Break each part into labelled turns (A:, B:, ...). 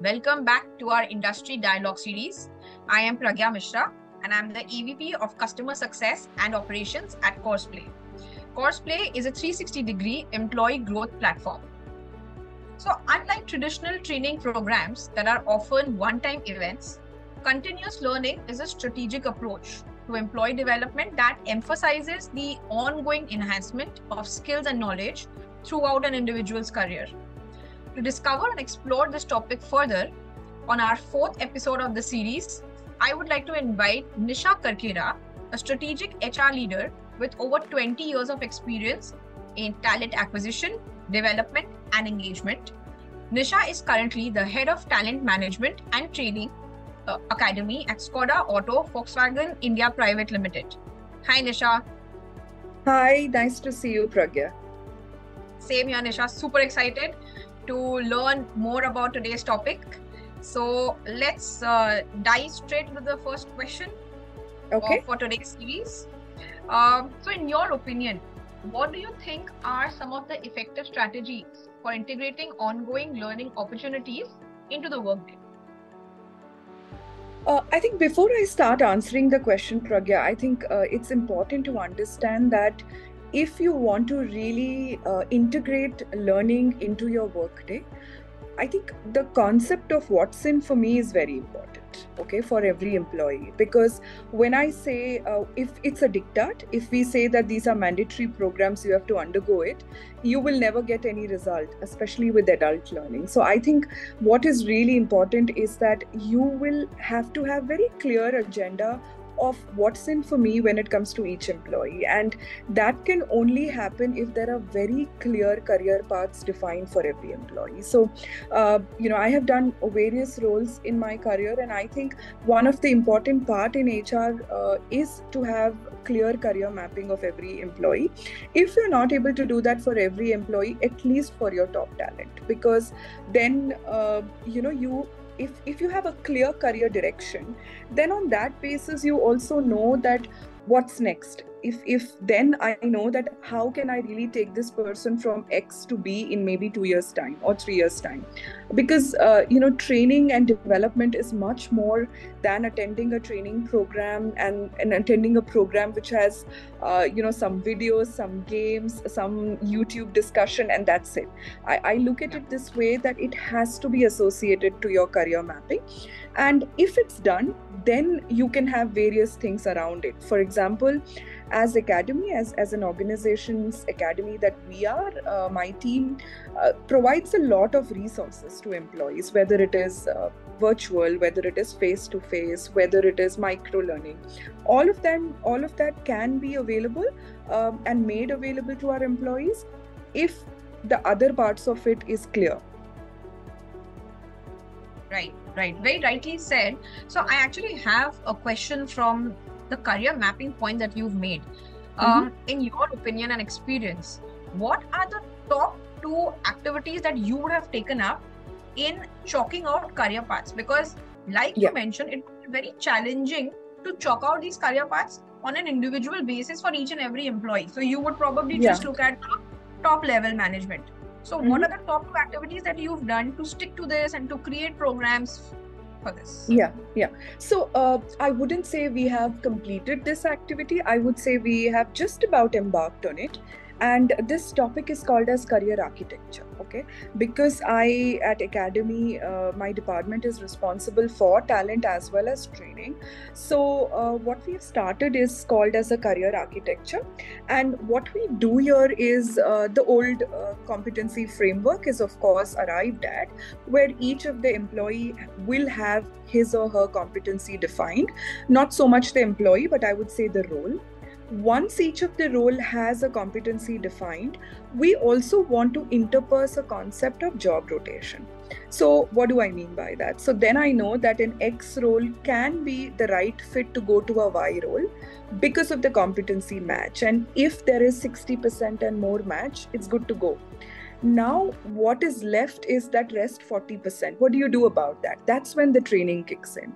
A: welcome back to our Industry Dialogue series. I am Pragya Mishra and I'm the EVP of Customer Success and Operations at Courseplay. Courseplay is a 360-degree employee growth platform. So unlike traditional training programs that are often one-time events, continuous learning is a strategic approach to employee development that emphasizes the ongoing enhancement of skills and knowledge throughout an individual's career. To discover and explore this topic further, on our fourth episode of the series, I would like to invite Nisha Karkera, a strategic HR leader with over 20 years of experience in talent acquisition, development, and engagement. Nisha is currently the head of talent management and training academy at Skoda Auto Volkswagen India Private Limited. Hi, Nisha.
B: Hi, nice to see you, Pragya.
A: Same here, Nisha. Super excited to learn more about today's topic. So let's dive straight into the first question for today's series. So in your opinion, what do you think are some of the effective strategies for integrating ongoing learning opportunities into the workday?
B: I think before I start answering the question, Pragya, I think it's important to understand that if you want to really integrate learning into your workday, I think the concept of what's in for me is very important, okay, for every employee. Because when I say, if it's a diktat, if we say that these are mandatory programs, you have to undergo it, you will never get any result, especially with adult learning. So I think what is really important is that you will have to have very clear agenda of what's in for me when it comes to each employee, and that can only happen if there are very clear career paths defined for every employee. So I have done various roles in my career, and I think one of the important part in HR is to have clear career mapping of every employee. If you're not able to do that for every employee, at least for your top talent, because then if you have a clear career direction, then on that basis you also know that what's next. If then I know that how can I really take this person from X to B in maybe 2 years time or 3 years time, because training and development is much more than attending a training program and attending a program which has some videos, some games, some YouTube discussion, and that's it. I look at it this way, that it has to be associated to your career mapping, and if it's done, then you can have various things around it. For example, as academy, as an organization's academy that we are, my team provides a lot of resources to employees, whether it is virtual, whether it is face-to-face, whether it is micro-learning. All of that can be available and made available to our employees if the other parts of it is clear.
A: Right. Very rightly said. So I actually have a question from the career mapping point that you've made. In your opinion and experience, what are the top 2 activities that you would have taken up in chalking out career paths? Because like you mentioned, it's very challenging to chalk out these career paths on an individual basis for each and every employee. So you would probably just look at top level management. So what are the top 2 activities that you've done to stick to this and to create programs for this?
B: Yeah. So I wouldn't say we have completed this activity. I would say we have just about embarked on it. And this topic is called as career architecture, okay? Because at Academy, my department is responsible for talent as well as training. So what we've started is called as a career architecture. And what we do here is the old competency framework is of course arrived at, where each of the employee will have his or her competency defined. Not so much the employee, but I would say the role. Once each of the role has a competency defined, we also want to interpose a concept of job rotation. So what do I mean by that? So then I know that an X role can be the right fit to go to a Y role because of the competency match. And if there is 60% and more match, it's good to go. Now, what is left is that rest 40%. What do you do about that? That's when the training kicks in,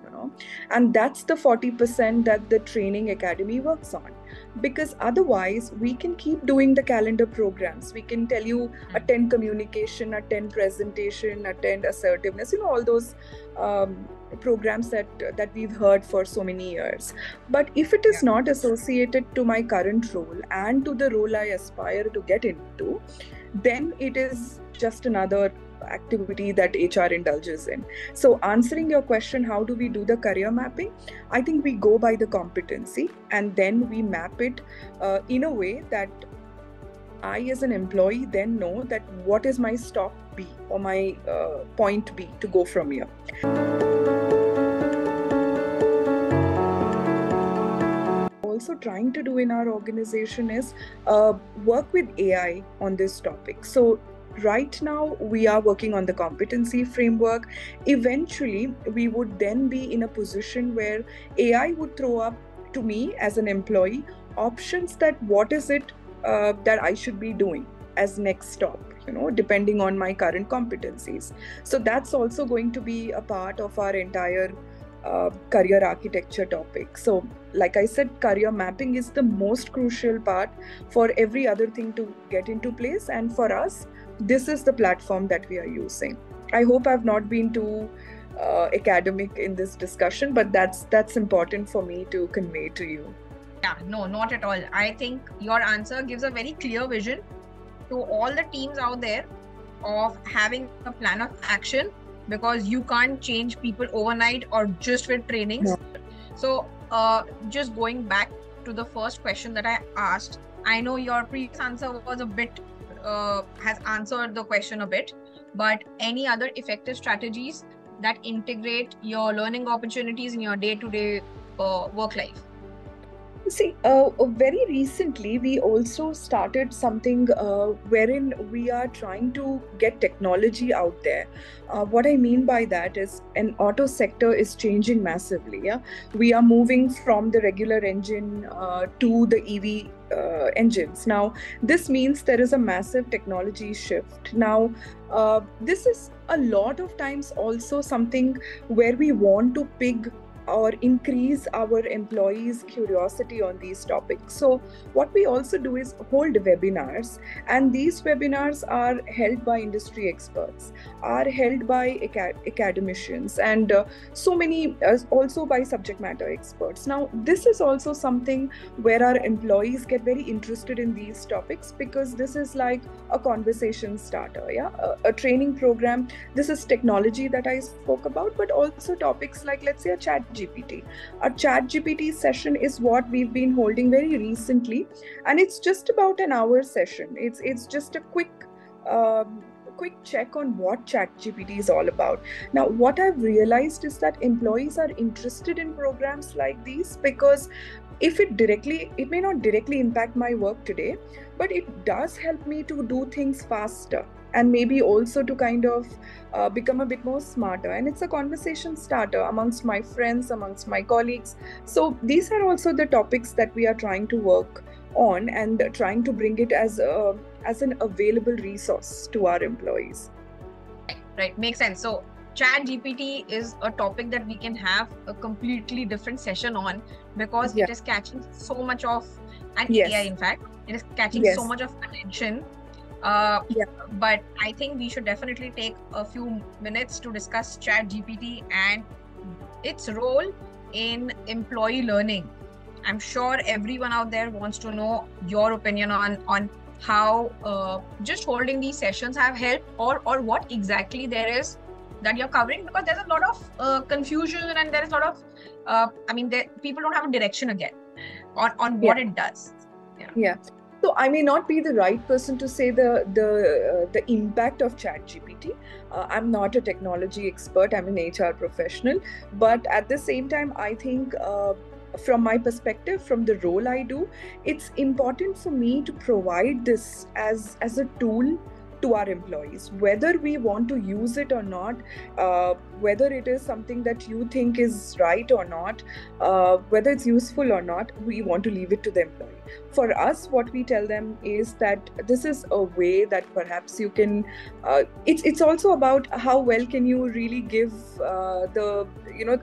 B: and that's the 40% that the training academy works on. Because otherwise, we can keep doing the calendar programs. We can tell you attend communication, attend presentation, attend assertiveness, all those programs that we've heard for so many years. But if it is not associated to my current role and to the role I aspire to get into, then it is just another activity that HR indulges in. So answering your question, how do we do the career mapping? I think we go by the competency and then we map it in a way that I as an employee then know that what is my stop B or my point B to go from here. Also trying to do in our organization is work with AI on this topic. So right now we are working on the competency framework. Eventually we would then be in a position where AI would throw up to me as an employee options that what is it that I should be doing as next stop, depending on my current competencies. So that's also going to be a part of our entire career architecture topic. So like I said, career mapping is the most crucial part for every other thing to get into place. And for us, this is the platform that we are using. I hope I've not been too academic in this discussion, but that's important for me to convey to you.
A: Yeah, no, not at all. I think your answer gives a very clear vision to all the teams out there of having a plan of action, because you can't change people overnight or just with trainings.
B: No.
A: So just going back to the first question that I asked, I know your previous answer was a bit, has answered the question a bit, but any other effective strategies that integrate your learning opportunities in your day-to-day work life?
B: See, very recently, we also started something wherein we are trying to get technology out there. What I mean by that is an auto sector is changing massively. Yeah, we are moving from the regular engine to the EV engines. Now, this means there is a massive technology shift. Now, this is a lot of times also something where we want to pig or increase our employees' curiosity on these topics. So what we also do is hold webinars, and these webinars are held by industry experts, are held by academicians, and so many also by subject matter experts. Now, this is also something where our employees get very interested in these topics, because this is like a conversation starter, a training program. This is technology that I spoke about, but also topics like, let's say, a ChatGPT. A ChatGPT session is what we've been holding very recently, and it's just about an hour session. It's just a quick check on what ChatGPT is all about. Now, what I've realized is that employees are interested in programs like these because it may not directly impact my work today, but it does help me to do things faster and maybe also to kind of become a bit more smarter. And it's a conversation starter amongst my friends, amongst my colleagues. So these are also the topics that we are trying to work on and trying to bring it as an available resource to our employees.
A: Right, makes sense. So ChatGPT is a topic that we can have a completely different session on, because it is catching so much of, and AI in fact, it is catching so much of attention. But I think we should definitely take a few minutes to discuss ChatGPT and its role in employee learning. I'm sure everyone out there wants to know your opinion on how just holding these sessions have helped, or what exactly there is that you're covering, because there's a lot of confusion and there is a lot of people don't have a direction again on what it does.
B: So I may not be the right person to say the impact of ChatGPT. I'm not a technology expert. I'm an HR professional, but at the same time, I think from my perspective, from the role I do, it's important for me to provide this as a tool to our employees, whether we want to use it or not, whether it is something that you think is right or not, whether it's useful or not, we want to leave it to the employee. For us, what we tell them is that this is a way that perhaps you can, it's also about how well can you really give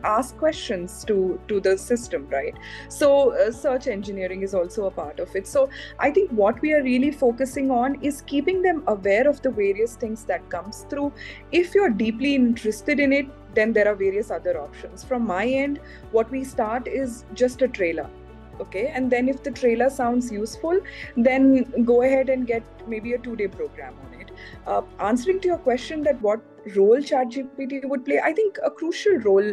B: ask questions to the system, right? So search engineering is also a part of it. So I think what we are really focusing on is keeping them aware of the various things that comes through. If you're deeply interested in it, then there are various other options. From my end, what we start is just a trailer. Okay, and then if the trailer sounds useful, then go ahead and get maybe a 2-day program on it. Answering to your question that what role ChatGPT would play, I think a crucial role,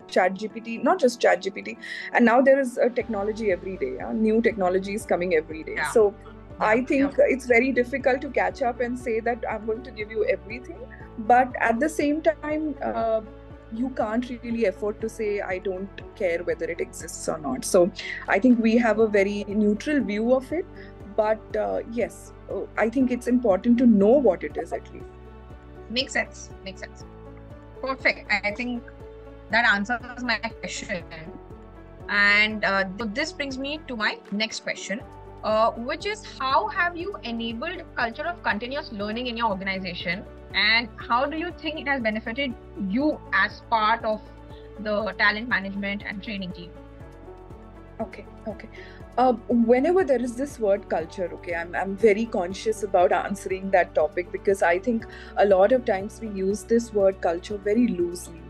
B: ChatGPT, not just ChatGPT, and now there is a technology every day. New technology is coming every day. So I think it's very difficult to catch up and say that I'm going to give you everything. But at the same time, you can't really afford to say, I don't care whether it exists or not. So I think we have a very neutral view of it. But yes, I think it's important to know what it is at least.
A: Makes sense. Perfect. I think that answers my question. And this brings me to my next question, which is, how have you enabled a culture of continuous learning in your organization? And how do you think it has benefited you as part of the talent management and training team?
B: Okay. Whenever there is this word culture, okay, I'm very conscious about answering that topic, because I think a lot of times we use this word culture very loosely.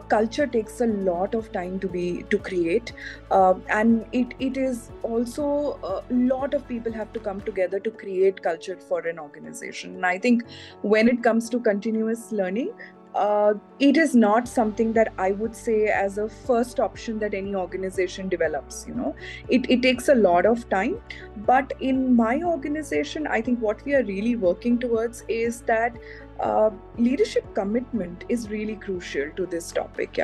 B: Culture takes a lot of time to create, and it is also a lot of people have to come together to create culture for an organization. And I think when it comes to continuous learning, it is not something that I would say as a first option that any organization develops. It takes a lot of time. But in my organization, I think what we are really working towards is that leadership commitment is really crucial to this topic.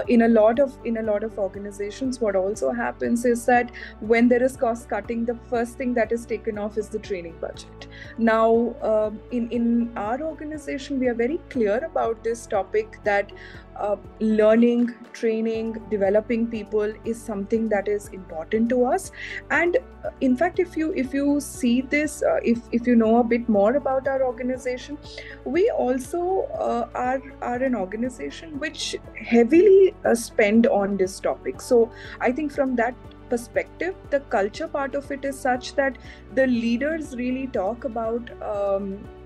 B: In a lot of organizations, what also happens is that when there is cost cutting, the first thing that is taken off is the training budget. Now, in our organization, we are very clear about this topic that learning, training, developing people is something that is important to us. And in fact, if you see this, if you know a bit more about our organization, we also are an organization which heavily spend on this topic. So I think from that perspective, the culture part of it is such that the leaders really talk about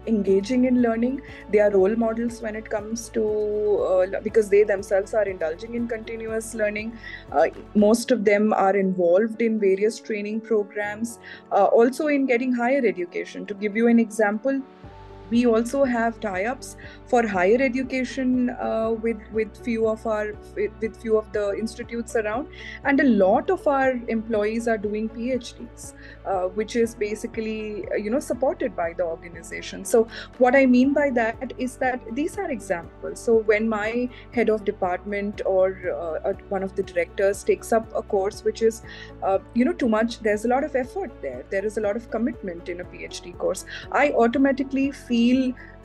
B: engaging in learning. They are role models when it comes to, because they themselves are indulging in continuous learning. Most of them are involved in various training programs, also in getting higher education. To give you an example, we also have tie-ups for higher education with few of the institutes around, and a lot of our employees are doing PhDs, which is basically supported by the organization. So what I mean by that is that these are examples. So when my head of department or one of the directors takes up a course which is too much, there's a lot of effort there. There is a lot of commitment in a PhD course. I automatically feel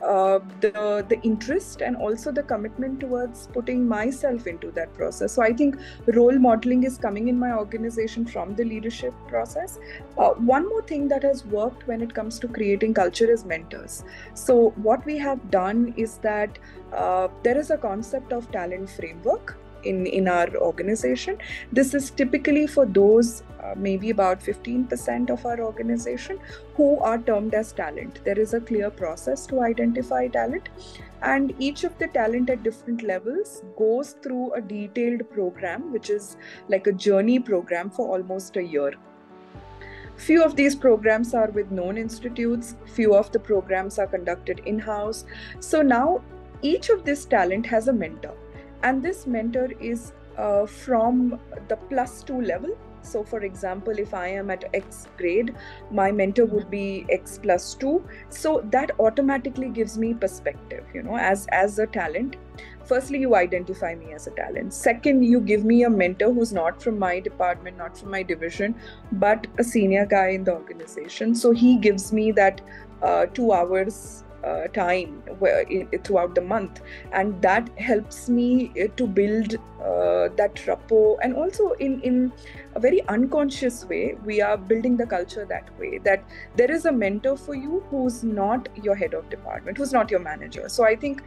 B: the interest and also the commitment towards putting myself into that process. So I think role modeling is coming in my organization from the leadership process. One more thing that has worked when it comes to creating culture is mentors. So what we have done is that there is a concept of talent framework in our organization. This is typically for those maybe about 15% of our organization who are termed as talent. There is a clear process to identify talent, and each of the talent at different levels goes through a detailed program, which is like a journey program for almost a year. Few of these programs are with known institutes, few of the programs are conducted in-house. So now each of this talent has a mentor, and this mentor is from the +2 level. So for example, if I am at X grade, my mentor would be X +2. So that automatically gives me perspective, as a talent. firstly, you identify me as a talent. Second, you give me a mentor who's not from my department, not from my division, but a senior guy in the organization. So he gives me that 2 hours time throughout the month, and that helps me to build that rapport. And also in a very unconscious way, we are building the culture that way, that there is a mentor for you who's not your head of department, who's not your manager. So I think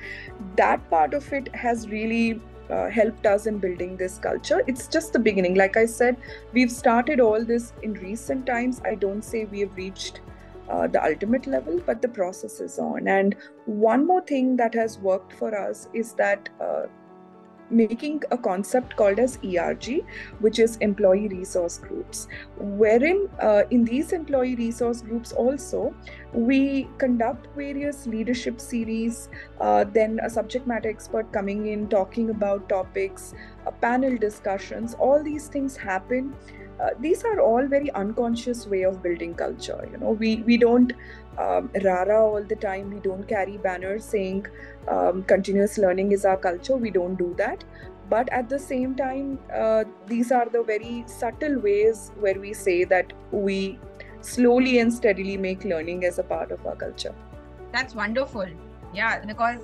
B: that part of it has really helped us in building this culture. It's just the beginning. Like I said, we've started all this in recent times. I don't say we have reached the ultimate level, but the process is on. And one more thing that has worked for us is that making a concept called as ERG, which is employee resource groups, wherein in these employee resource groups also we conduct various leadership series, then a subject matter expert coming in talking about topics, panel discussions. All these things happen. These are all very unconscious way of building culture. We don't rara all the time. We don't carry banners saying continuous learning is our culture. We don't do that. But at the same time, these are the very subtle ways where we say that we slowly and steadily make learning as a part of our culture.
A: That's wonderful. Yeah, because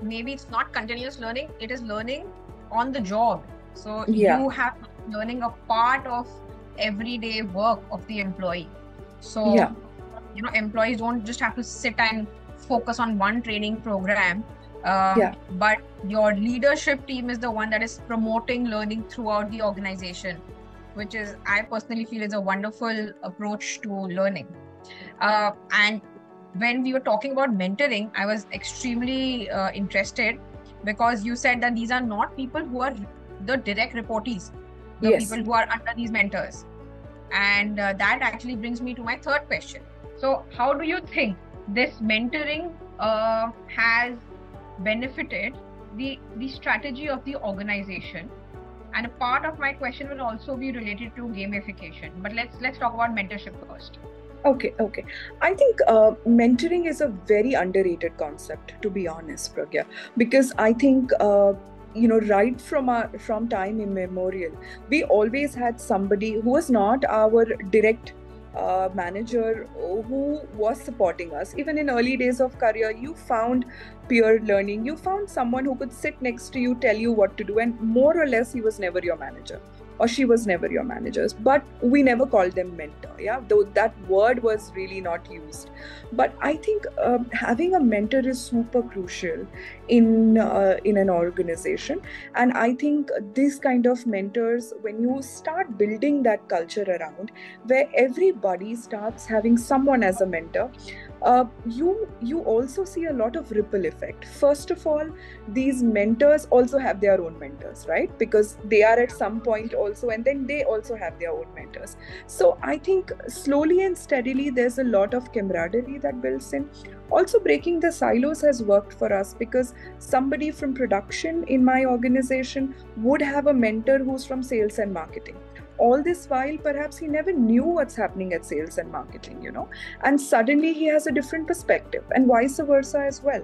A: maybe it's not continuous learning, it is learning on the job. So you have learning a part of everyday work of the employee. So employees don't just have to sit and focus on one training program, but your leadership team is the one that is promoting learning throughout the organization, which is, I personally feel, is a wonderful approach to learning. And when we were talking about mentoring, I was extremely interested, because you said that these are not people who are the direct reportees, the people who are under these mentors. And that actually brings me to my third question. So how do you think this mentoring has benefited the strategy of the organization? And a part of my question will also be related to gamification, but let's talk about mentorship first.
B: Okay. I think mentoring is a very underrated concept, to be honest, Pragya, because I think right from time immemorial, we always had somebody who was not our direct manager who was supporting us. Even in early days of career, you found peer learning, you found someone who could sit next to you, tell you what to do, and more or less he was never your manager or she was never your managers, but we never called them mentor, though that word was really not used. But I think having a mentor is super crucial in an organization. And I think these kind of mentors, when you start building that culture around where everybody starts having someone as a mentor, you also see a lot of ripple effect. First of all, these mentors also have their own mentors, right? Because they are at some point also, and then they also have their own mentors. So I think slowly and steadily there's a lot of camaraderie that builds in. Also, breaking the silos has worked for us, because somebody from production in my organization would have a mentor who's from sales and marketing. All this while, perhaps he never knew what's happening at sales and marketing, and suddenly he has a different perspective, and vice versa as well.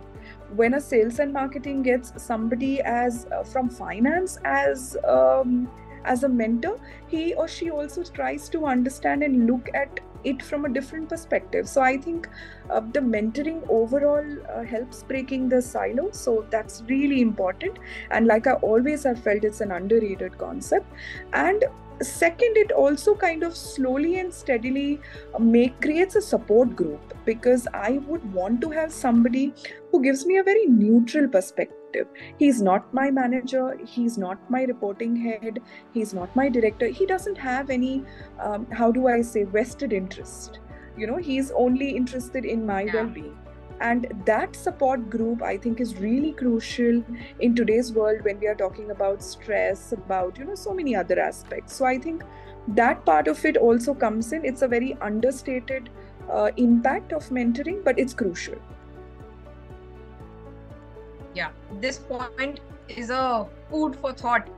B: When a sales and marketing gets somebody as from finance as a mentor, he or she also tries to understand and look at it from a different perspective. So I think the mentoring overall helps breaking the silo. So that's really important. And like I always have felt, it's an underrated concept. And second, it also kind of slowly and steadily creates a support group, because I would want to have somebody who gives me a very neutral perspective. He's not my manager, he's not my reporting head, he's not my director, he doesn't have any vested interest. He's only interested in my well-being. And that support group, I think, is really crucial in today's world when we are talking about stress, about, so many other aspects. So I think that part of it also comes in. It's a very understated impact of mentoring, but it's crucial.
A: Yeah, this point is a food for thought,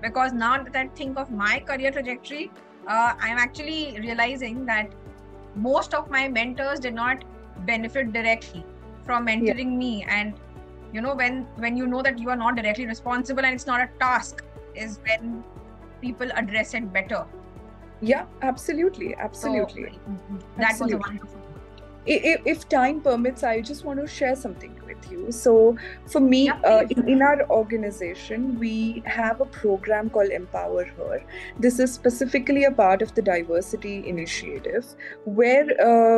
A: because now that I think of my career trajectory, I'm actually realizing that most of my mentors did not benefit directly from mentoring me, and when you know that you are not directly responsible and it's not a task, is when people address it better.
B: Yeah, absolutely.
A: So that was a wonderful.
B: If time permits, I just want to share something with you. So for me, in our organization, we have a program called Empower Her. This is specifically a part of the diversity initiative, where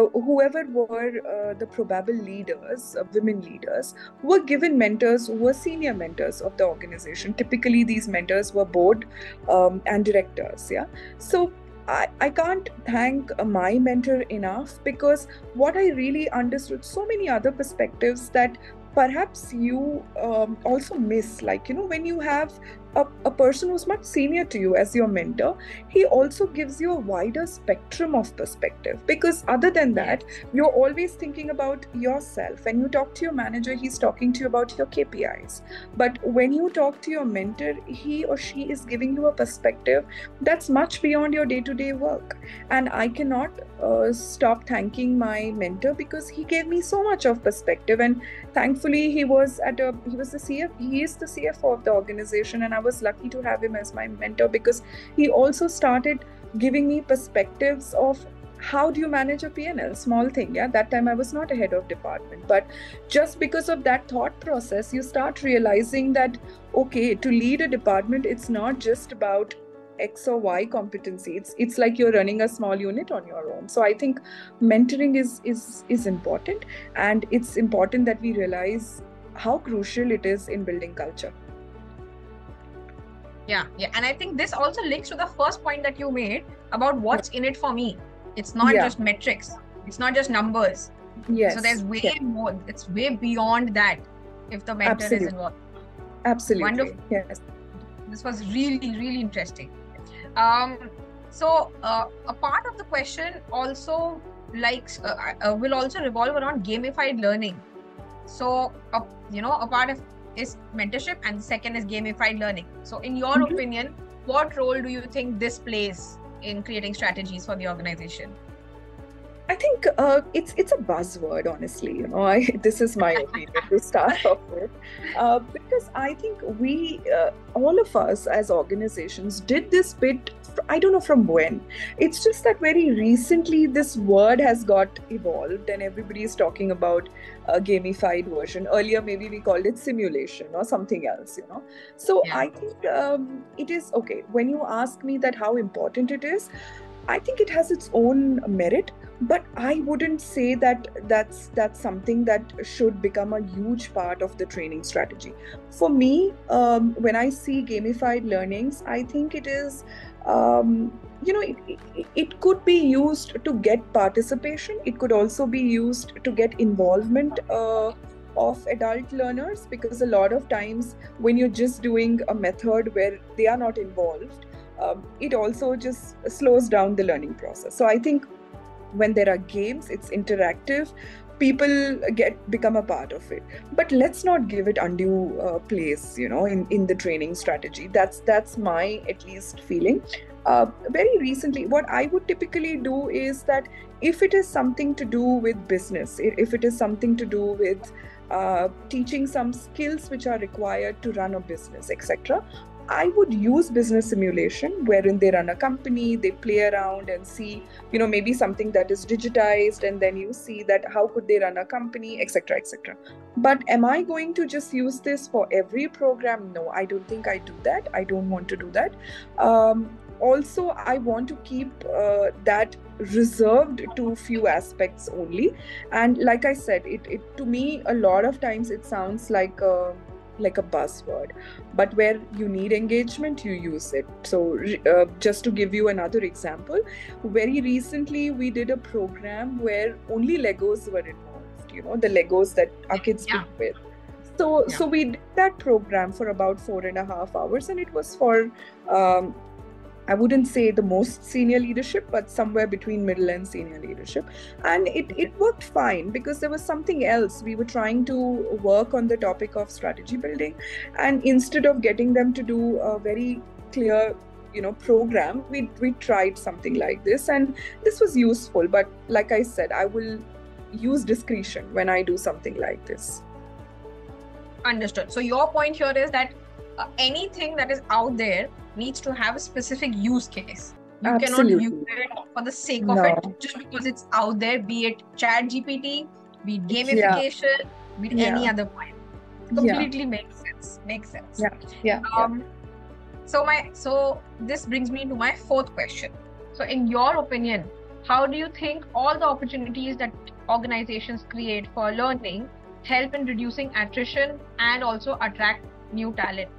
B: whoever were the probable leaders, women leaders, were given mentors who were senior mentors of the organization. Typically, these mentors were board and directors. Yeah. So I can't thank my mentor enough, because what I really understood, so many other perspectives that perhaps you also miss. Like, when you have a person who's much senior to you as your mentor, he also gives you a wider spectrum of perspective, because other than that, you're always thinking about yourself. When you talk to your manager, he's talking to you about your KPIs. But when you talk to your mentor, he or she is giving you a perspective that's much beyond your day-to-day work. And I cannot stop thanking my mentor, because he gave me so much of perspective. And thankfully, he is the CFO of the organization, and I was lucky to have him as my mentor, because he also started giving me perspectives of how do you manage a P&L, small thing. Yeah, that time I was not a head of department, but just because of that thought process, you start realizing that, okay, to lead a department, it's not just about X or Y competency. It's like you're running a small unit on your own. So I think mentoring is important, and it's important that we realize how crucial it is in building culture.
A: Yeah. And I think this also links to the first point that you made about what's in it for me. It's not just metrics. It's not just numbers.
B: Yes.
A: So there's way more. It's way beyond that if the mentor is involved.
B: Absolutely.
A: Wonderful.
B: Yes.
A: This was really, really interesting. So a part of the question also will also revolve around gamified learning. So a part of is mentorship, and the second is gamified learning. So in your opinion, what role do you think this plays in creating strategies for the organization?
B: I think it's a buzzword, honestly. This is my opinion to start off with, because I think we, all of us as organizations, did this bit. I don't know from when. It's just that very recently this word has got evolved, and everybody is talking about a gamified version. Earlier, maybe we called it simulation or something else. So I think it is okay. When you ask me that how important it is, I think it has its own merit, but I wouldn't say that that's something that should become a huge part of the training strategy. For me, when I see gamified learnings, I think it is, it could be used to get participation. It could also be used to get involvement of adult learners, because a lot of times when you're just doing a method where they are not involved, it also just slows down the learning process. So I think when there are games, it's interactive, people become a part of it. But let's not give it undue place, in the training strategy. That's my at least feeling. Very recently, what I would typically do is that if it is something to do with business, if it is something to do with teaching some skills which are required to run a business, etc., I would use business simulation, wherein they run a company, they play around and see, maybe something that is digitized, and then you see that how could they run a company, etc., etc. But am I going to just use this for every program? No, I don't think I do that. I don't want to do that. Also, I want to keep that reserved to few aspects only. And like I said, it to me, a lot of times it sounds like a buzzword, but where you need engagement, you use it. So just to give you another example, very recently we did a program where only Legos were involved, the Legos that our kids play with. So we did that program for about 4.5 hours, and it was for I wouldn't say the most senior leadership, but somewhere between middle and senior leadership. And it worked fine, because there was something else. We were trying to work on the topic of strategy building. And instead of getting them to do a very clear, program, we tried something like this. And this was useful. But like I said, I will use discretion when I do something like this.
A: Understood. So your point here is that anything that is out there needs to have a specific use case. You cannot use it for the sake of it just because it's out there, be it chat GPT, be it gamification, be it any other point. Completely makes sense. Makes sense. So this brings me to my fourth question. So in your opinion, how do you think all the opportunities that organizations create for learning help in reducing attrition and also attract new talent?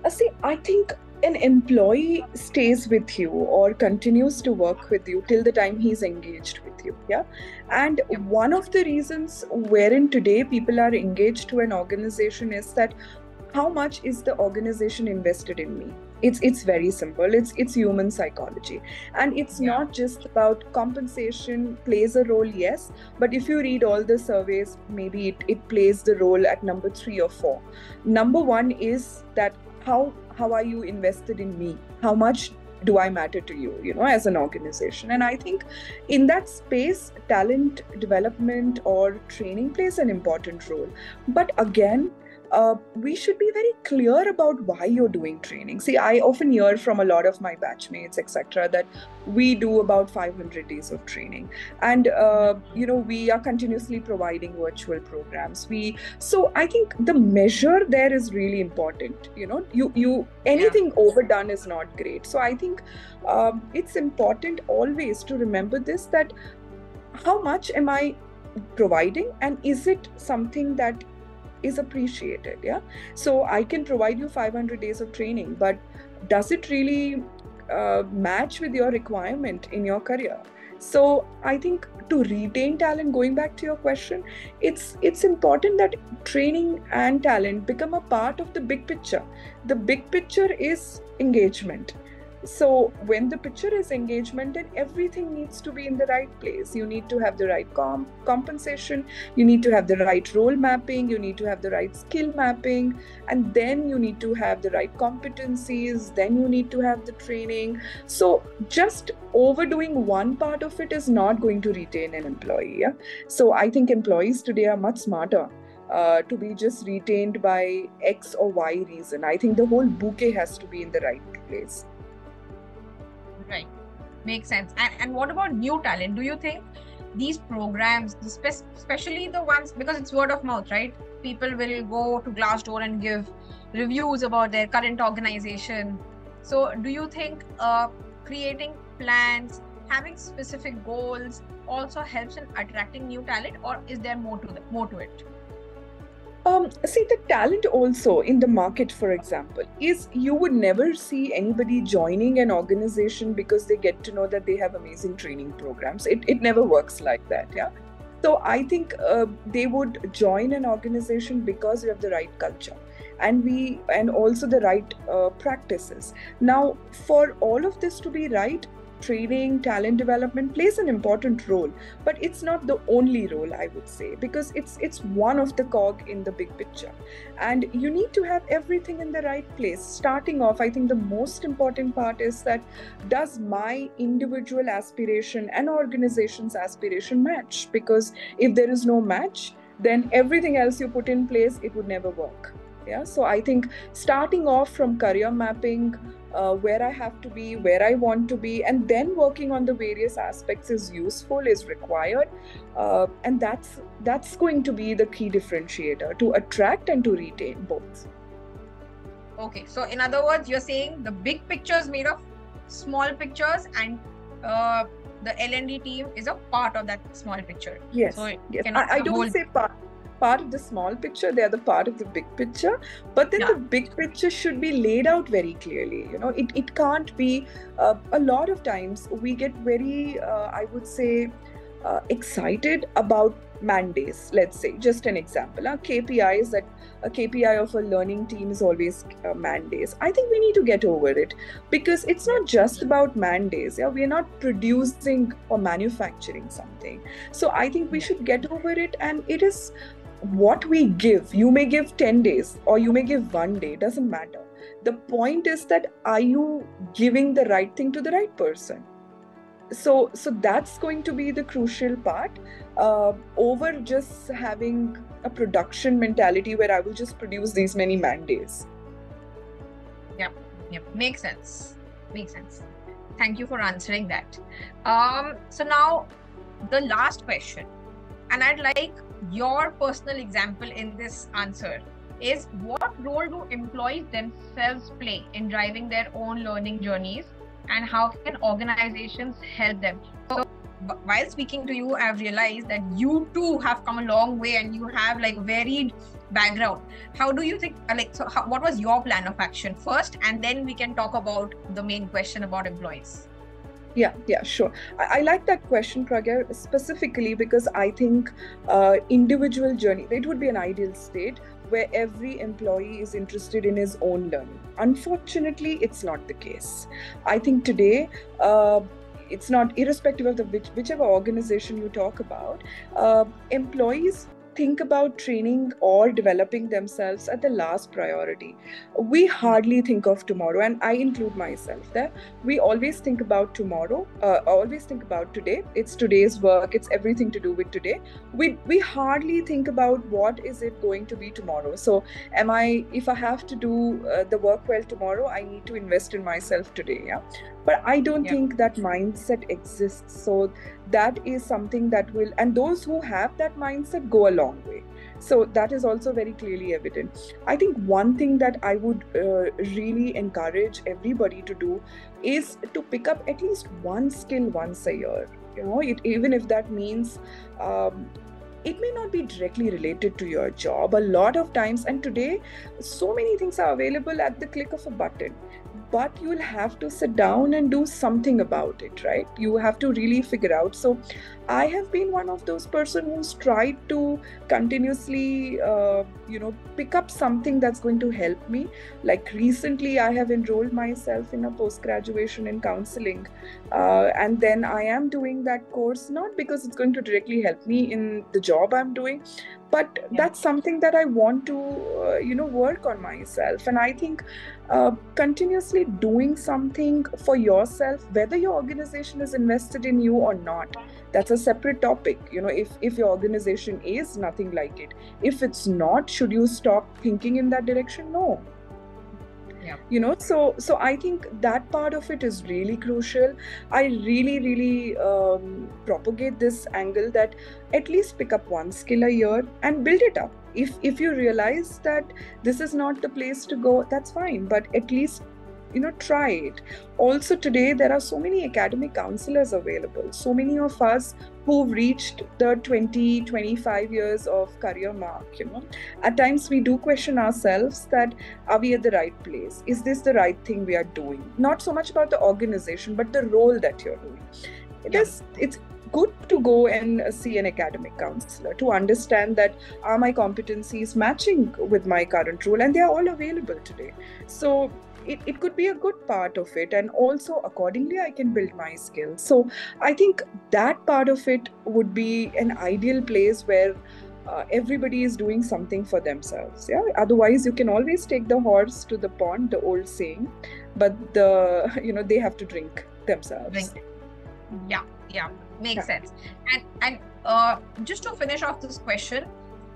B: See, I think an employee stays with you or continues to work with you till the time he's engaged with you. And one of the reasons wherein today people are engaged to an organization is that how much is the organization invested in me? It's very simple. It's human psychology, and it's not just about compensation. Plays a role, yes, but if you read all the surveys, maybe it plays the role at number 3 or 4. Number 1 is that how are you invested in me? How much do I matter to you, as an organization? And I think in that space, talent development or training plays an important role. But again, we should be very clear about why you're doing training. See, I often hear from a lot of my batchmates, etc., that we do about 500 days of training, and we are continuously providing virtual programs. So I think the measure there is really important. Anything overdone is not great. So I think it's important always to remember this, that how much am I providing, and is it something that is appreciated? So I can provide you 500 days of training, but does it really match with your requirement in your career? So I think to retain talent, going back to your question, it's important that training and talent become a part of the big picture. The big picture is engagement. So when the picture is engagement, then everything needs to be in the right place. You need to have the right compensation, you need to have the right role mapping, you need to have the right skill mapping, and then you need to have the right competencies, then you need to have the training. So just overdoing one part of it is not going to retain an employee. So I think employees today are much smarter to be just retained by X or Y reason. I think the whole bouquet has to be in the right place.
A: Right. Makes sense. And what about new talent? Do you think these programs, especially the ones, because it's word of mouth, right? People will go to Glassdoor and give reviews about their current organization. So do you think creating plans, having specific goals also helps in attracting new talent, or is there more to it?
B: See, the talent also in the market, for example, is you would never see anybody joining an organization because they get to know that they have amazing training programs. It never works like that. So I think they would join an organization because we have the right culture and also the right practices. Now, for all of this to be right, training, talent development plays an important role, but it's not the only role, I would say, because it's one of the cog in the big picture. And you need to have everything in the right place. Starting off, I think the most important part is that does my individual aspiration and organization's aspiration match? Because if there is no match, then everything else you put in place, it would never work. So I think starting off from career mapping, where I have to be, where I want to be, and then working on the various aspects is useful, is required. And that's going to be the key differentiator to attract and to retain both.
A: Okay, so in other words, you're saying the big picture is made of small pictures, and the L&D team is a part of that small picture.
B: Yes,
A: so
B: yes. I don't say part of the small picture, they are the part of the big picture, but then the big picture should be laid out very clearly. It can't be a lot of times we get very I would say excited about mandates. Let's say, just an example, KPIs, that a KPI of a learning team is always mandates. I think we need to get over it, because it's not just about mandates. We are not producing or manufacturing something. So I think we should get over it, and it is what we give. You may give 10 days or you may give 1 day, doesn't matter. The point is that, are you giving the right thing to the right person? So that's going to be the crucial part, over just having a production mentality where I will just produce these many man-days.
A: Yep, makes sense. Thank you for answering that. So now the last question, and I'd like your personal example in this answer, is what role do employees themselves play in driving their own learning journeys, and how can organizations help them? So while speaking to you, I've realized that you too have come a long way and you have like varied background. How do you think, what was your plan of action first, and then we can talk about the main question about employees?
B: Yeah, sure. I like that question, Pragya, specifically because I think individual journey, it would be an ideal state where every employee is interested in his own learning. Unfortunately, it's not the case. I think today, it's not, irrespective of whichever organization you talk about, employees think about training or developing themselves at the last priority. We hardly think of tomorrow, and I include myself there. We always think about tomorrow, always think about today. It's today's work, it's everything to do with today. We hardly think about what is it going to be tomorrow. So if I have to do the work well tomorrow, I need to invest in myself today. Yeah. But I don't think that mindset exists. So that is something that will, and those who have that mindset go a long way. So that is also very clearly evident. I think one thing that I would really encourage everybody to do is to pick up at least one skill once a year. Even if that means it may not be directly related to your job a lot of times. And today, so many things are available at the click of a button. But you'll have to sit down and do something about it, right? You have to really figure out. So I have been one of those person who's tried to continuously, pick up something that's going to help me. Like recently, I have enrolled myself in a post-graduation in counseling. And then I am doing that course, not because it's going to directly help me in the job I'm doing, but that's something that I want to, work on myself. And I think continuously doing something for yourself, whether your organization is invested in you or not, that's a separate topic. If your organization is nothing like it, if it's not, should you stop thinking in that direction? No. So I think that part of it is really crucial. I really propagate this angle that at least pick up one skill a year and build it up. If you realize that this is not the place to go, that's fine, but at least try it. Also today, there are so many academic counselors available. So many of us who've reached the 20-25 years of career mark, At times we do question ourselves that, are we at the right place? Is this the right thing we are doing? Not so much about the organization, but the role that you're doing. It's good to go and see an academic counselor to understand that, are my competencies matching with my current role? And they are all available today. So it could be a good part of it, and also accordingly I can build my skills. So I think that part of it would be an ideal place where everybody is doing something for themselves. Otherwise you can always take the horse to the pond, the old saying, but they have to drink themselves.
A: Makes sense. And just to finish off this question,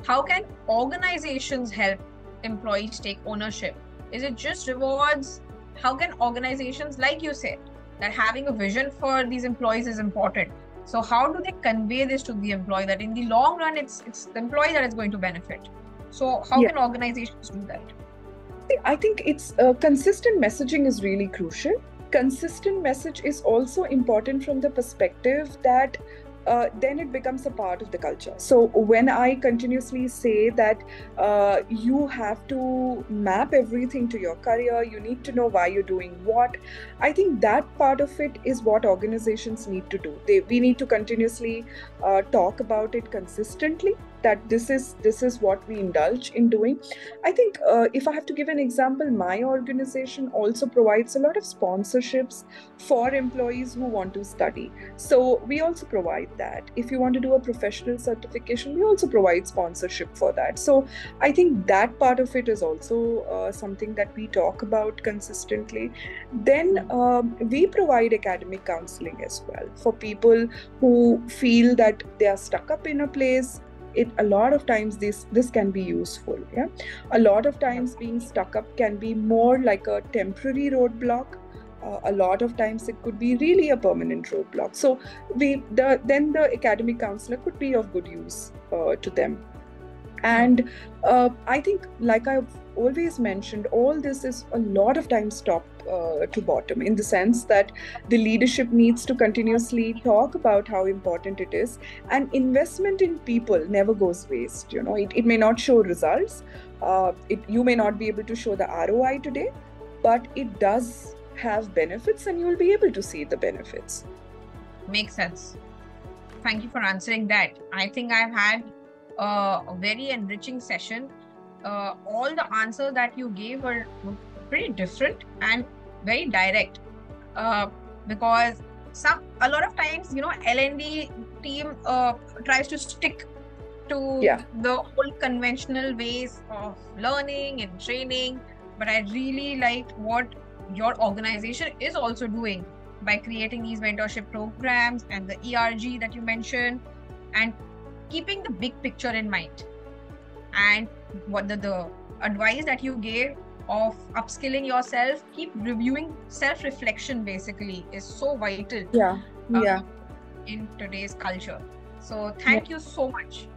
A: how can organizations help employees take ownership? Is it just rewards? How can organizations, like you said, that having a vision for these employees is important? So how do they convey this to the employee that in the long run, it's the employee that is going to benefit? So how can organizations do that?
B: I think it's consistent messaging is really crucial. Consistent message is also important from the perspective that then it becomes a part of the culture. So when I continuously say that you have to map everything to your career, you need to know why you're doing what, I think that part of it is what organizations need to do. We need to continuously talk about it consistently. that this is what we indulge in doing. I think if I have to give an example, my organization also provides a lot of sponsorships for employees who want to study. So we also provide that. If you want to do a professional certification, we also provide sponsorship for that. So I think that part of it is also something that we talk about consistently. Then we provide academic counseling as well for people who feel that they are stuck up in a place. A lot of times this can be useful. Yeah, a lot of times being stuck up can be more like a temporary roadblock. A lot of times it could be really a permanent roadblock. So then the academic counselor could be of good use to them. And I think, like I've always mentioned, all this is a lot of times top to bottom, in the sense that the leadership needs to continuously talk about how important it is. And investment in people never goes waste. You know, it may not show results. You may not be able to show the ROI today, but it does have benefits, and you will be able to see the benefits.
A: Makes sense. Thank you for answering that. I think I've had a very enriching session. All the answers that you gave were pretty different and very direct, because a lot of times, you know, L&D team tries to stick to the whole conventional ways of learning and training, but I really liked what your organization is also doing by creating these mentorship programs and the ERG that you mentioned, and keeping the big picture in mind. And what the advice that you gave of upskilling yourself, keep reviewing, self-reflection basically is so vital in today's culture. So thank you so much.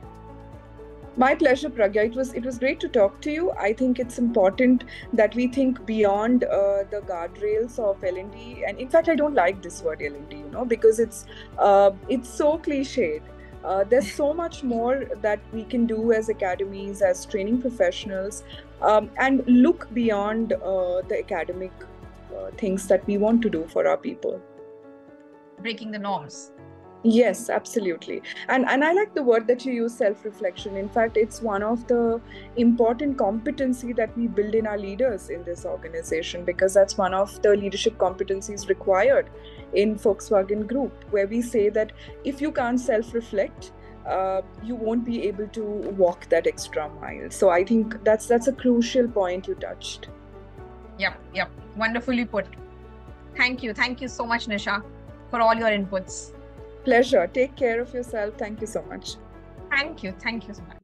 B: My pleasure, Pragya. It was great to talk to you. I think it's important that we think beyond the guardrails of L&D. And in fact, I don't like this word L&D, you know, because it's so cliched. There's so much more that we can do as academies, as training professionals, and look beyond the academic things that we want to do for our people.
A: Breaking the norms.
B: Yes, absolutely. And I like the word that you use, self-reflection. In fact, it's one of the important competency that we build in our leaders in this organization, because that's one of the leadership competencies required in Volkswagen Group, where we say that if you can't self-reflect, you won't be able to walk that extra mile. So I think that's a crucial point you touched.
A: Yep. Wonderfully put. Thank you so much, Nisha, for all your inputs.
B: Pleasure. Take care of yourself. Thank you so much.
A: Thank you so much.